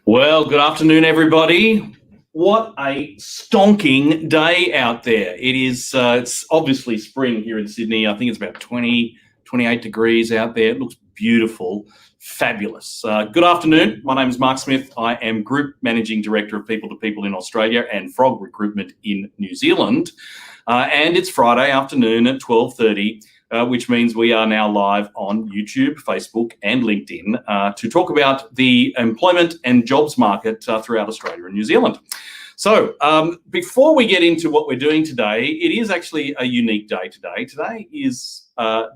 Well, good afternoon, everybody. What a stonking day out there. It's obviously spring here in Sydney. I think it's about 20, 28 degrees out there. It looks beautiful, fabulous. Good afternoon. My name is Mark Smith. I am Group Managing Director of People to People in Australia and Frog Recruitment in New Zealand. And it's Friday afternoon at 12:30. Which means we are now live on YouTube, Facebook and LinkedIn to talk about the employment and jobs market throughout Australia and New Zealand. So before we get into what we're doing today, it is actually a unique day today. Today is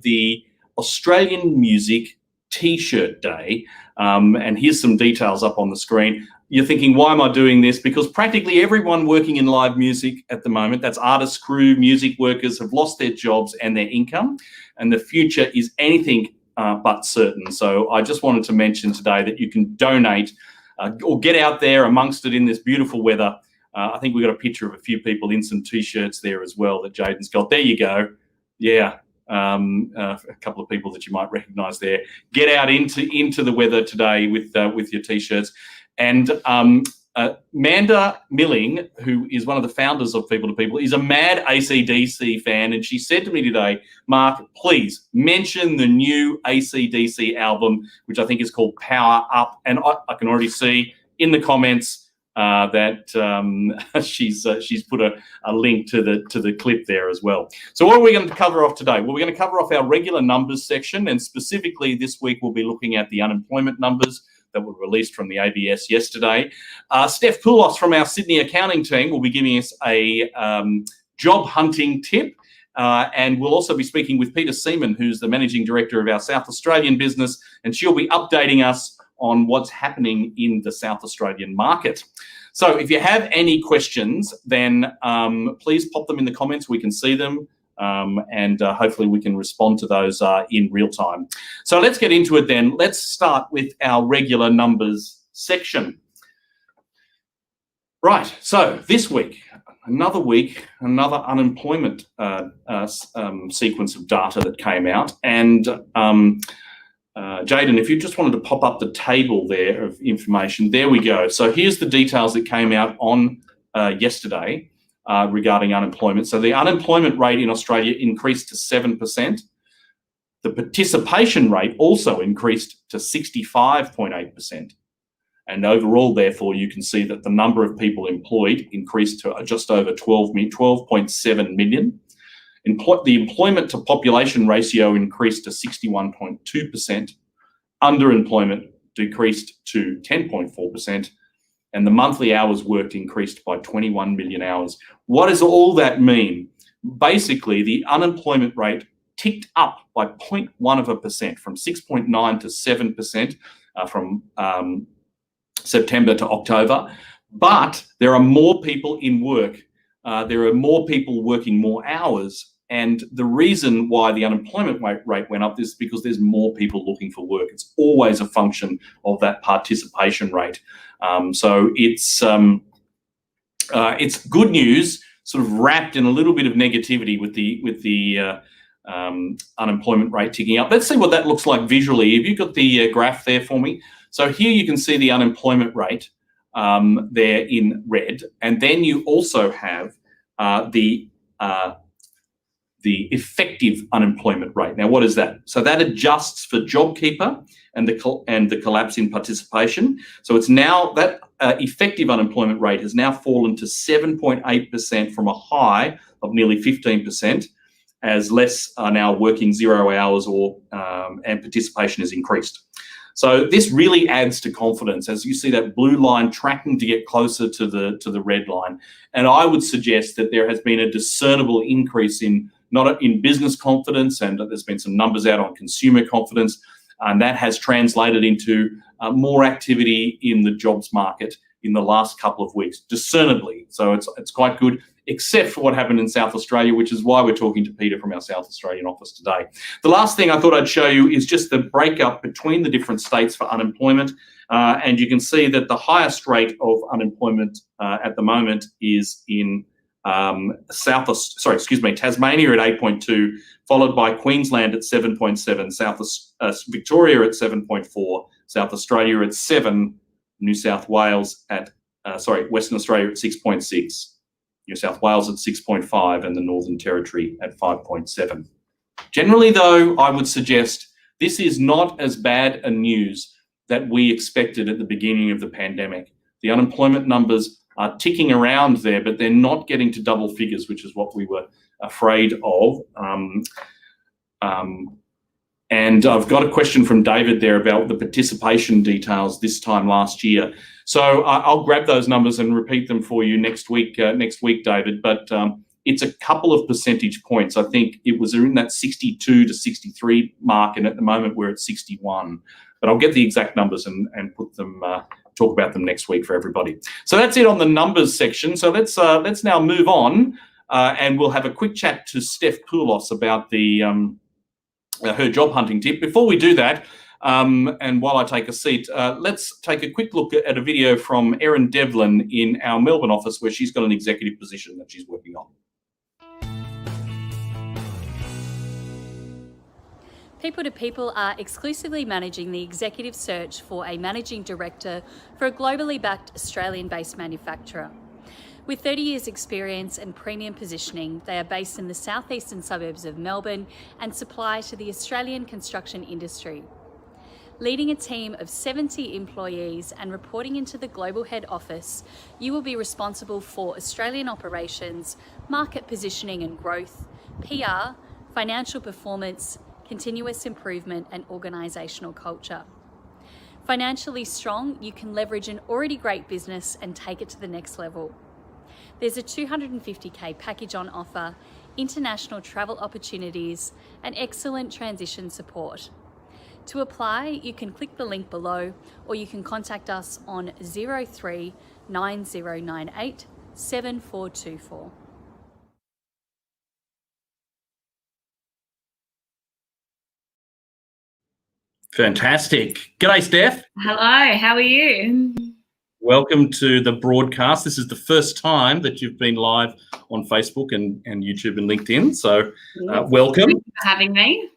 the Australian Music T-shirt Day. And here's some details up on the screen. You're thinking, why am I doing this? Because practically everyone working in live music at the moment, that's artists, crew, music workers, have lost their jobs and their income, and the future is anything but certain. So I just wanted to mention today that you can donate or get out there amongst it in this beautiful weather. I think we've got a picture of a few people in some T-shirts there as well that Jaden's got. There you go. Yeah. A couple of people that you might recognise there. Get out into the weather today with your T-shirts. And Manda Milling, who is one of the founders of People to People, is a mad AC/DC fan, and she said to me today, Mark, please mention the new AC/DC album, which I think is called Power Up. And I can already see in the comments that she's put a link to the clip there as well. So what are we going to cover off today? Well, we're going to cover off our regular numbers section, and specifically this week we'll be looking at the unemployment numbers that were released from the ABS yesterday. Steph Poulos from our Sydney accounting team will be giving us a job hunting tip. And we'll also be speaking with Peter Seaman, who's the Managing Director of our South Australian business, and she'll be updating us on what's happening in the South Australian market. So if you have any questions, then please pop them in the comments. We can see them. And hopefully we can respond to those in real time. So let's get into it then. Let's start with our regular numbers section. Right, so this week, another unemployment sequence of data that came out. And Jaden, if you just wanted to pop up the table there of information, there we go. So here's the details that came out on yesterday. Regarding unemployment. So the unemployment rate in Australia increased to 7%. The participation rate also increased to 65.8%. And overall, therefore, you can see that the number of people employed increased to just over 12.7 million. The employment to population ratio increased to 61.2%. Underemployment decreased to 10.4%. And the monthly hours worked increased by 21 million hours. What does all that mean? Basically, the unemployment rate ticked up by 0.1% from 6.9 to 7% from September to October. But there are more people in work. There are more people working more hours. And the reason why the unemployment rate went up is because there's more people looking for work. It's always a function of that participation rate. So it's good news, sort of wrapped in a little bit of negativity with the unemployment rate ticking up. Let's see what that looks like visually. Have you got the graph there for me? So here you can see the unemployment rate there in red, and then you also have the effective unemployment rate. Now, what is that? So that adjusts for JobKeeper and the collapse in participation. So it's now that effective unemployment rate has now fallen to 7.8% from a high of nearly 15%, as less are now working 0 hours and participation has increased. So this really adds to confidence as you see that blue line tracking to get closer to the red line. And I would suggest that there has been a discernible increase in business confidence, and there's been some numbers out on consumer confidence, and that has translated into more activity in the jobs market in the last couple of weeks, discernibly. So it's quite good, except for what happened in South Australia, which is why we're talking to Peter from our South Australian office today. The last thing I thought I'd show you is just the breakup between the different states for unemployment. And you can see that the highest rate of unemployment at the moment is in Tasmania at 8.2, followed by Queensland at 7.7, Victoria at 7.4, South Australia at 7, New South Wales at, Western Australia at 6.6, New South Wales at 6.5, and the Northern Territory at 5.7. Generally, though, I would suggest this is not as bad a news that we expected at the beginning of the pandemic. The unemployment numbers are ticking around there, but they're not getting to double figures, which is what we were afraid of. And I've got a question from David there about the participation details this time last year. So I'll grab those numbers and repeat them for you next week, David. But it's a couple of percentage points. I think it was in that 62 to 63 mark, and at the moment we're at 61. But I'll get the exact numbers and put them, talk about them next week for everybody. So that's it on the numbers section. So let's now move on, and we'll have a quick chat to Steph Poulos about the her job hunting tip. Before we do that, and while I take a seat, let's take a quick look at a video from Erin Devlin in our Melbourne office, where she's got an executive position that she's working on. P2P are exclusively managing the executive search for a managing director for a globally backed Australian-based manufacturer. With 30 years experience and premium positioning, they are based in the southeastern suburbs of Melbourne and supply to the Australian construction industry. Leading a team of 70 employees and reporting into the global head office, you will be responsible for Australian operations, market positioning and growth, PR, financial performance, continuous improvement and organisational culture. Financially strong, you can leverage an already great business and take it to the next level. There's a $250K package on offer, international travel opportunities, and excellent transition support. To apply, you can click the link below, or you can contact us on 03 9098 7424. Fantastic. G'day, Steph. Hello, how are you? Welcome to the broadcast. This is the first time that you've been live on Facebook and YouTube and LinkedIn. So welcome. Thank you for having me.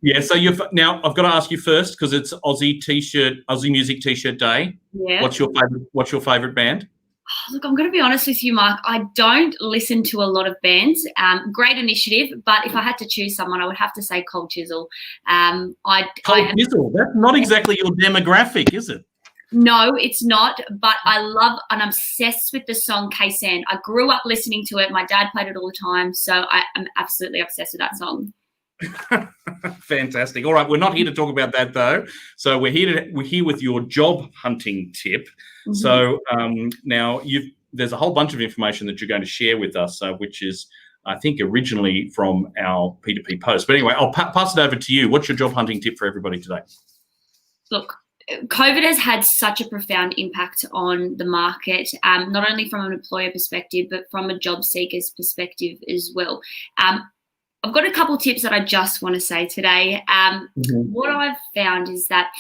Yeah, so now I've got to ask you first, because it's Aussie Music T-shirt Day. Yeah. What's your favourite band? Oh, look, I'm going to be honest with you, Mark. I don't listen to a lot of bands. Great initiative, but if I had to choose someone, I would have to say Cold Chisel. Cold Chisel. That's not exactly your demographic, is it? No, it's not, but I love and I'm obsessed with the song K-San. I grew up listening to it. My dad played it all the time, so I'm absolutely obsessed with that song. Fantastic. All right, we're not here to talk about that though. So we're here with your job hunting tip. Mm-hmm. So now there's a whole bunch of information that you're going to share with us, which is, I think, originally from our P2P post. But anyway, I'll pass it over to you. What's your job hunting tip for everybody today? Look, COVID has had such a profound impact on the market, not only from an employer perspective, but from a job seeker's perspective as well. I've got a couple tips that I just want to say today. What I've found is that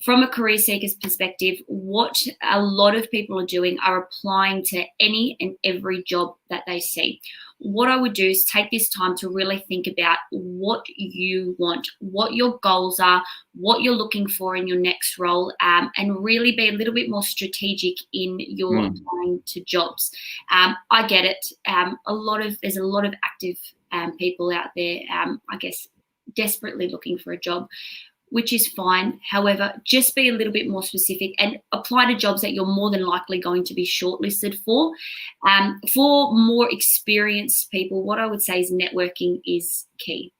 from a career seeker's perspective, what a lot of people are doing are applying to any and every job that they see. What I would do is take this time to really think about what you want, what your goals are, what you're looking for in your next role, and really be a little bit more strategic in your applying to jobs. I get it. There's a lot of active people out there, I guess, desperately looking for a job, which is fine. However, just be a little bit more specific and apply to jobs that you're more than likely going to be shortlisted for. For more experienced people, what I would say is networking is key.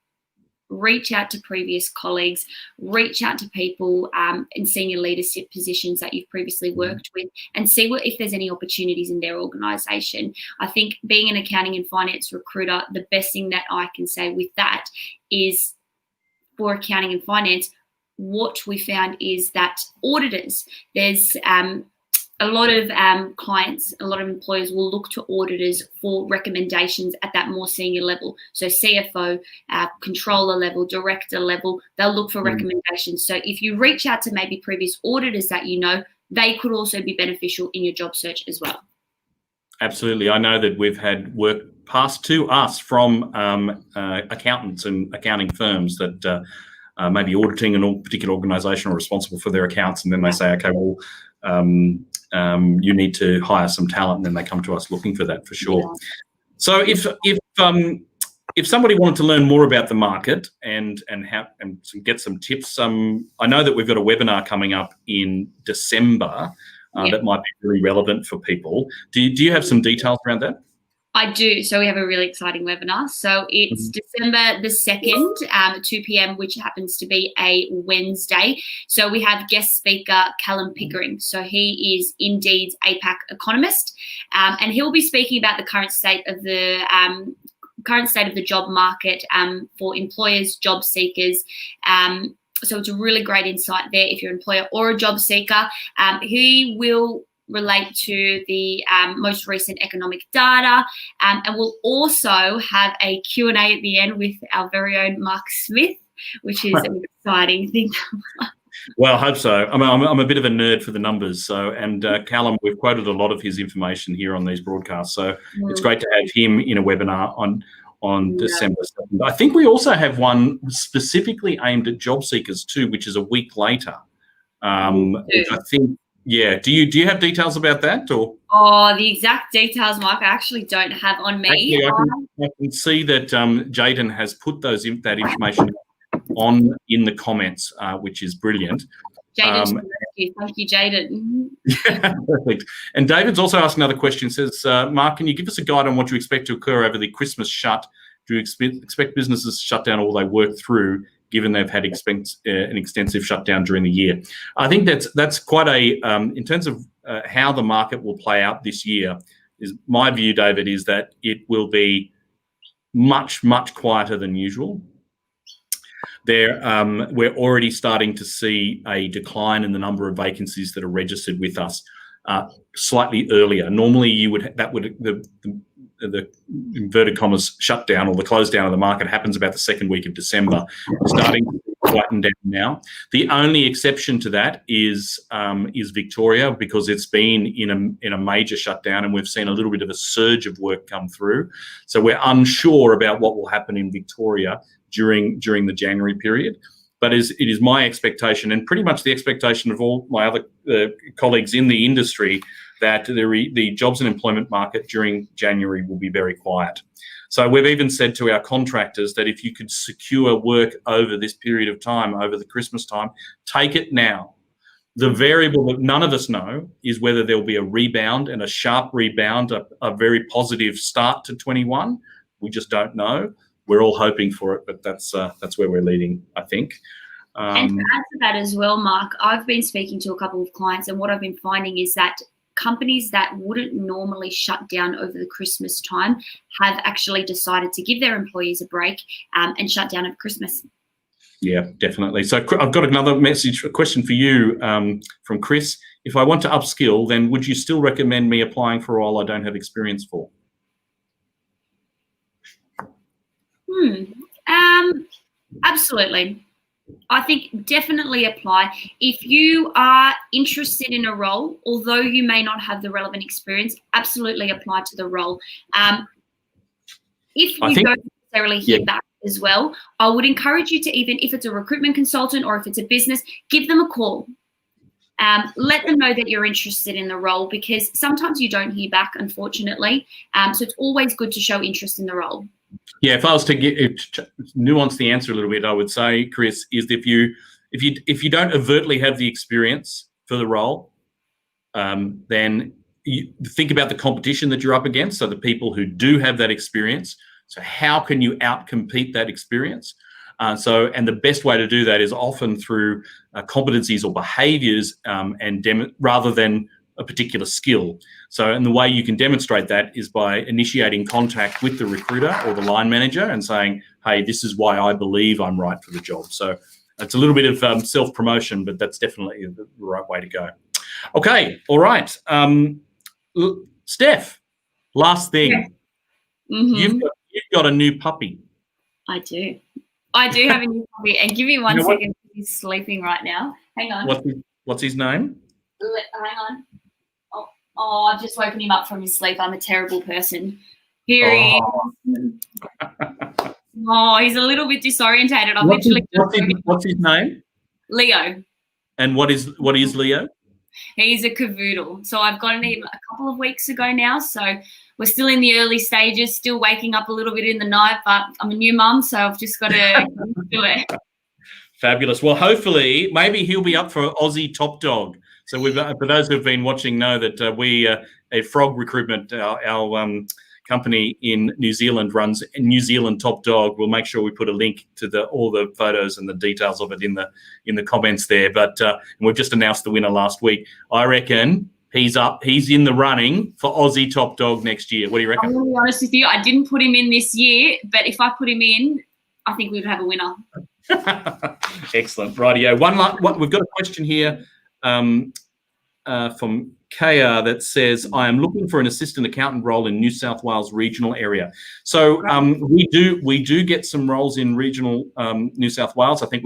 Reach out to previous colleagues, reach out to people in senior leadership positions that you've previously worked with, and see if there's any opportunities in their organisation. I think being an accounting and finance recruiter, the best thing that I can say with that is, for accounting and finance, what we found is that auditors, there's a lot of clients, a lot of employers will look to auditors for recommendations at that more senior level. So CFO, controller level, director level, they'll look for recommendations. So if you reach out to maybe previous auditors that you know, they could also be beneficial in your job search as well. Absolutely. I know that we've had work passed to us from accountants and accounting firms that maybe auditing a particular organisation or responsible for their accounts, and then they say, okay, well, you need to hire some talent, and then they come to us looking for that for sure. Yeah. So if somebody wanted to learn more about the market and get some tips, I know that we've got a webinar coming up in December that might be really relevant for people. Do you have some details around that? I do. So we have a really exciting webinar. So it's December the 2nd at 2 p.m, which happens to be a Wednesday. So we have guest speaker Callum Pickering. So he is Indeed's APAC economist, and he'll be speaking about the current state of the job market for employers, job seekers. So it's a really great insight there if you're an employer or a job seeker. He will relate to the most recent economic data, and we'll also have a Q&A at the end with our very own Mark Smith, which is an exciting thing. Well, I hope so. I'm a bit of a nerd for the numbers. And Callum, we've quoted a lot of his information here on these broadcasts. So it's great to have him in a webinar on December 2nd. I think we also have one specifically aimed at job seekers too, which is a week later. Which I think, yeah. Do you have details about that, or? Oh, the exact details, Mark, I actually don't have on me. Actually, I can see that Jaden has put that information in the comments, which is brilliant. Jaden, thank you, Jaden. Yeah, perfect. And David's also asked another question. Says, Mark, can you give us a guide on what you expect to occur over the Christmas shut? Do you expect businesses to shut down all they work through, given they've had an extensive shutdown during the year? I think that's quite in terms of how the market will play out this year, is my view, David, is that it will be much, much quieter than usual. We're already starting to see a decline in the number of vacancies that are registered with us slightly earlier. Normally, the inverted commas shutdown or the close down of the market happens about the second week of December. We're starting to quieten down now. The only exception to that is Victoria, because it's been in a major shutdown, and we've seen a little bit of a surge of work come through. So we're unsure about what will happen in Victoria during the January period. But it is my expectation, and pretty much the expectation of all my other colleagues in the industry, that the jobs and employment market during January will be very quiet. So we've even said to our contractors that if you could secure work over this period of time, over the Christmas time, take it now. The variable that none of us know is whether there'll be a rebound, and a sharp rebound, a very positive start to 21. We just don't know. We're all hoping for it, but that's where we're leading, I think. And to add to that as well, Mark, I've been speaking to a couple of clients, and what I've been finding is that companies that wouldn't normally shut down over the Christmas time have actually decided to give their employees a break and shut down over Christmas. Yeah, definitely. So I've got another a question for you from Chris. If I want to upskill, then would you still recommend me applying for a role I don't have experience for? Absolutely. I think definitely apply. If you are interested in a role, although you may not have the relevant experience, absolutely apply to the role. If you don't necessarily hear back as well, I would encourage you to, even if it's a recruitment consultant or if it's a business, give them a call. Let them know that you're interested in the role, because sometimes you don't hear back, unfortunately. So it's always good to show interest in the role. Yeah, if I was to nuance the answer a little bit, I would say, Chris, is if you don't overtly have the experience for the role, then you think about the competition that you're up against. So the people who do have that experience. So how can you outcompete that experience? And the best way to do that is often through competencies or behaviours, rather than a particular skill. So, and the way you can demonstrate that is by initiating contact with the recruiter or the line manager and saying, hey, this is why I believe I'm right for the job. So it's a little bit of self-promotion, but that's definitely the right way to go. Okay, all right. Steph, last thing. Yeah. Mm-hmm. You've got a new puppy. I do. I do have a new puppy. And give me one second. He's sleeping right now. Hang on. What's his name? Hang on. Oh, I've just woken him up from his sleep. I'm a terrible person. Here he is. Oh, he's a little bit disorientated. What's his name? Leo. And what is Leo? He's a cavoodle. So I've gotten him a couple of weeks ago now. So we're still in the early stages, still waking up a little bit in the night, but I'm a new mum, so I've just got to do it. Fabulous. Well, hopefully, maybe he'll be up for Aussie Top Dog. So we've, for those who've been watching, know that we, a Frog Recruitment, our company in New Zealand runs New Zealand Top Dog. We'll make sure we put a link to all the photos and the details of it in the comments there. But we've just announced the winner last week. I reckon he's up. He's in the running for Aussie Top Dog next year. What do you reckon? I'm going to be honest with you. I didn't put him in this year, but if I put him in, I think we'd have a winner. Excellent. Rightio. We've got a question here from Kaya that says, I am looking for an assistant accountant role in New South Wales regional area. So we do get some roles in regional New South Wales. I think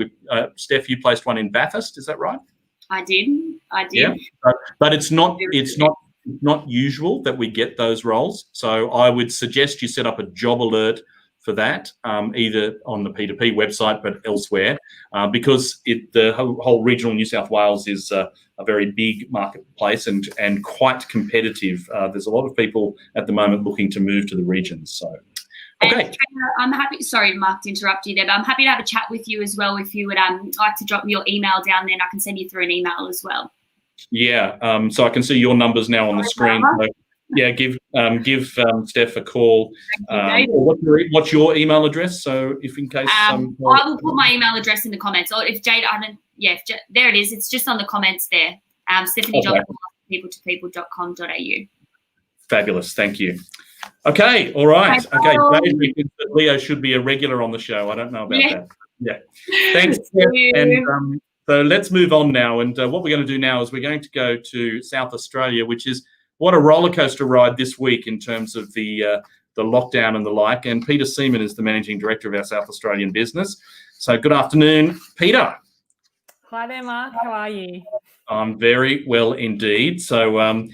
Steph, you placed one in Bathurst. Is that right? I did. Yeah. But it's not usual that we get those roles. So I would suggest you set up a job alert for that, either on the P2P website, but elsewhere, because the whole regional New South Wales is a very big marketplace and quite competitive. There's a lot of people at the moment looking to move to the regions. So, okay. And I'm happy. Sorry, Mark, to interrupt you there, but I'm happy to have a chat with you as well. If you would like to drop me your email down there, and I can send you through an email as well. Yeah. So I can see your numbers now on the screen. So, yeah, give Steph a call. What's your email address? So if in case I will put my email address in the comments. Or if Jade, there it is. It's just on the comments there. Stephanie Johnson, people2people.com.au. Fabulous, thank you. Okay, all right. Okay, Jade, Leo should be a regular on the show. I don't know about that. Yeah, thanks. And so let's move on now. And what we're going to do now is we're going to go to South Australia, which is what a roller coaster ride this week in terms of the lockdown and the like. And Peter Seaman is the Managing Director of our South Australian business. So good afternoon, Peter. Hi there, Mark. How are you? I'm very well indeed. So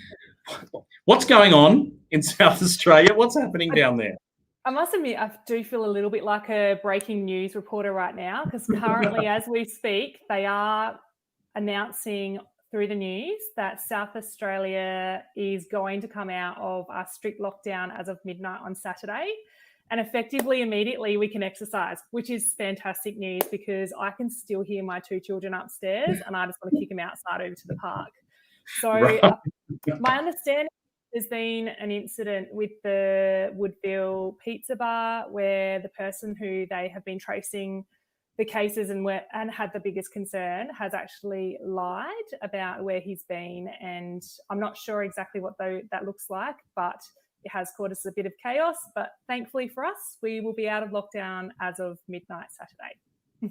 what's going on in South Australia? What's happening down there? I must admit, I do feel a little bit like a breaking news reporter right now, because currently, as we speak, they are announcing through the news that South Australia is going to come out of a strict lockdown as of midnight on Saturday. And effectively, immediately, we can exercise, which is fantastic news, because I can still hear my two children upstairs and I just want to kick them outside over to the park. So my understanding, there's been an incident with the Woodville Pizza Bar where the person who they have been tracing the cases and had the biggest concern has actually lied about where he's been. And I'm not sure exactly what that looks like, but it has caused us a bit of chaos. But thankfully for us, we will be out of lockdown as of midnight Saturday.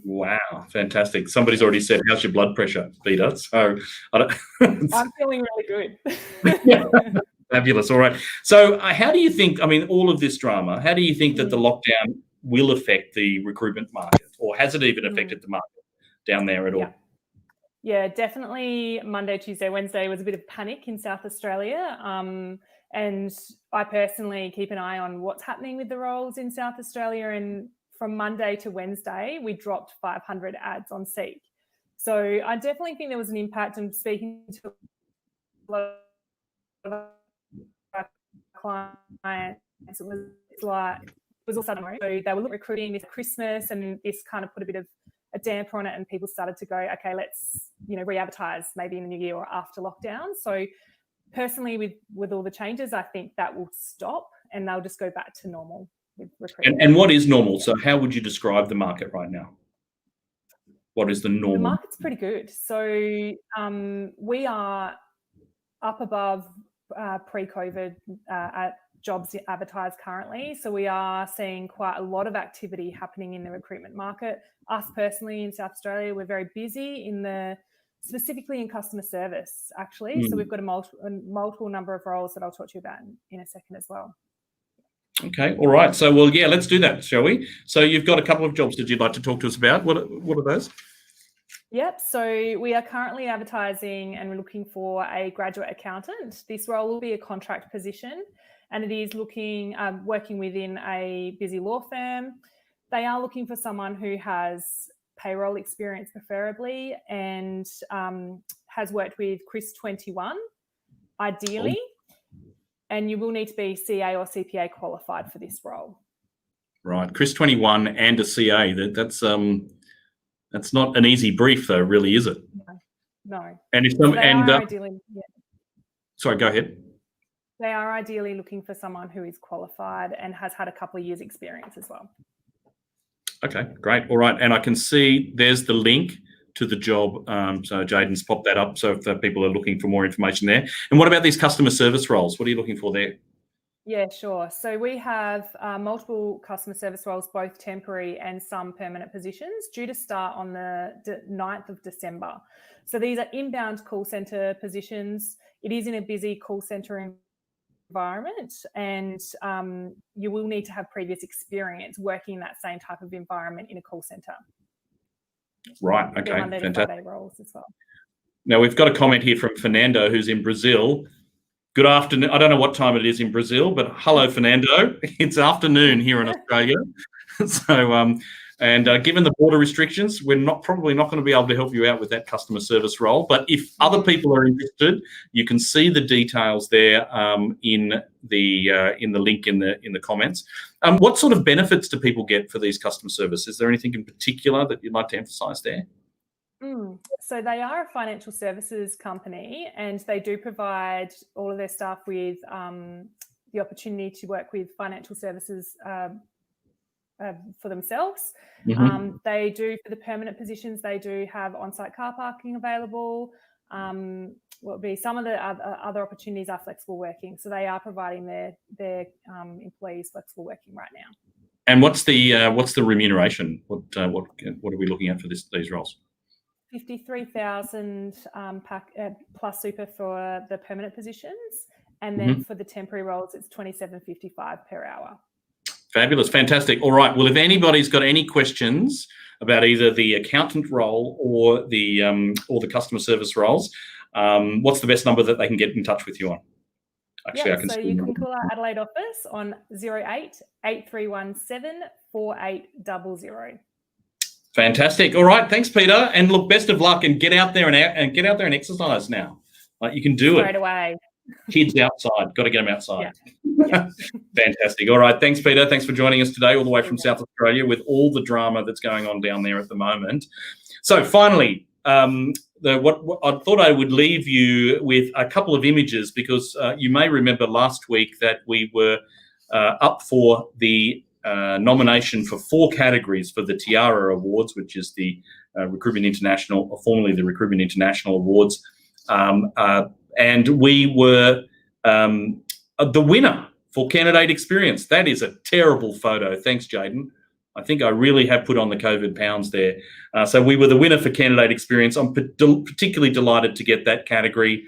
Wow, fantastic. Somebody's already said, how's your blood pressure, Peter? So I'm feeling really good. Yeah. Fabulous. All right. So how do you think, all of this drama, how do you think that the lockdown will affect the recruitment market, or has it even affected the market down there at all? Yeah, definitely Monday, Tuesday, Wednesday was a bit of panic in South Australia. And I personally keep an eye on what's happening with the roles in South Australia. And from Monday to Wednesday, we dropped 500 ads on Seek. So I definitely think there was an impact. And speaking to a lot of our clients, it was all sudden. So they were recruiting this Christmas, and this kind of put a bit of a damper on it, and people started to go, okay, let's re-advertise maybe in the new year or after lockdown. So personally, with all the changes, I think that will stop and they'll just go back to normal with recruitment. And what is normal? So how would you describe the market right now? What is the normal? The market's pretty good. So we are up above pre-COVID at jobs advertised currently. So we are seeing quite a lot of activity happening in the recruitment market. Us personally in South Australia, we're very busy specifically in customer service, actually. So we've got a multiple number of roles that I'll talk to you about in a second as well. Okay, all right. So, let's do that, shall we? So you've got a couple of jobs that you'd like to talk to us about. What are those? Yep. So we are currently advertising and we're looking for a graduate accountant. This role will be a contract position, and it is working within a busy law firm. They are looking for someone who has payroll experience preferably, and has worked with Chris 21, ideally, and you will need to be CA or CPA qualified for this role. Right, Chris 21 and a CA. That's not an easy brief, though, really, is it? No. And if So ideally, sorry, go ahead. They are ideally looking for someone who is qualified and has had a couple of years' experience as well. Okay, great. All right, and I can see there's the link to the job. So Jaden's popped that up. So if people are looking for more information there. And what about these customer service roles? What are you looking for there? Yeah, sure. So we have multiple customer service roles, both temporary and some permanent positions, due to start on the 9th of December. So these are inbound call centre positions. It is in a busy call centre environment, and you will need to have previous experience working in that same type of environment in a call centre. Right, okay, Monday to Friday roles as well. Now, we've got a comment here from Fernando, who's in Brazil. Good afternoon. I don't know what time it is in Brazil, but hello, Fernando. It's afternoon here in Australia. So, given the border restrictions, we're probably not going to be able to help you out with that customer service role. But if other people are interested, you can see the details there in the link in the comments. What sort of benefits do people get for these customer service? Is there anything in particular that you'd like to emphasise there? So they are a financial services company, and they do provide all of their staff with the opportunity to work with financial services for themselves. Mm-hmm. They do, for the permanent positions, they do have on-site car parking available. What would be some of the other opportunities are flexible working. So they are providing their employees flexible working right now. And what's the remuneration? What are we looking at for these roles? 53,000 plus super for the permanent positions, and then for the temporary roles, it's 27.55 per hour. Fabulous, fantastic. All right. Well, if anybody's got any questions about either the accountant role or the customer service roles, what's the best number that they can get in touch with you on? Actually, so you can call our Adelaide office on 08 8317 4800. Fantastic. All right. Thanks, Peter. And look, best of luck, and get out there and exercise now. Like, you can do it. Straight away. Kids outside. Got to get them outside. Yeah. Fantastic. All right. Thanks, Peter. Thanks for joining us today all the way from South Australia with all the drama that's going on down there at the moment. So finally, what I thought I would leave you with a couple of images, because you may remember last week that we were up for the nomination for 4 categories for the Tiara Awards, which is the Recruitment International, or formerly the Recruitment International Awards. And we were the winner for candidate experience. That is a terrible photo. Thanks, Jaden. I think I really have put on the COVID pounds there. So we were the winner for candidate experience. I'm particularly delighted to get that category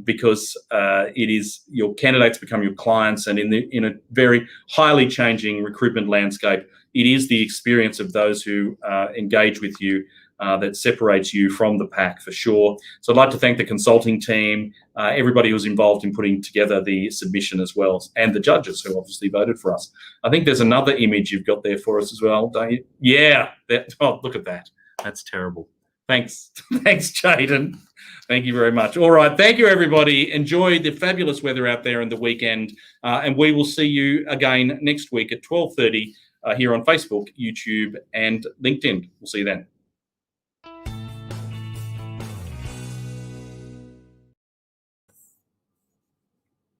because it is, your candidates become your clients, and in a very highly changing recruitment landscape, it is the experience of those who engage with you that separates you from the pack, for sure. So I'd like to thank the consulting team, everybody who was involved in putting together the submission as well, and the judges who obviously voted for us. I think there's another image you've got there for us as well, don't you? Yeah. Look at that. That's terrible. Thanks. Thanks, Jaden. Thank you very much. All right. Thank you, everybody. Enjoy the fabulous weather out there in the weekend. And we will see you again next week at 12:30 here on Facebook, YouTube, and LinkedIn. We'll see you then.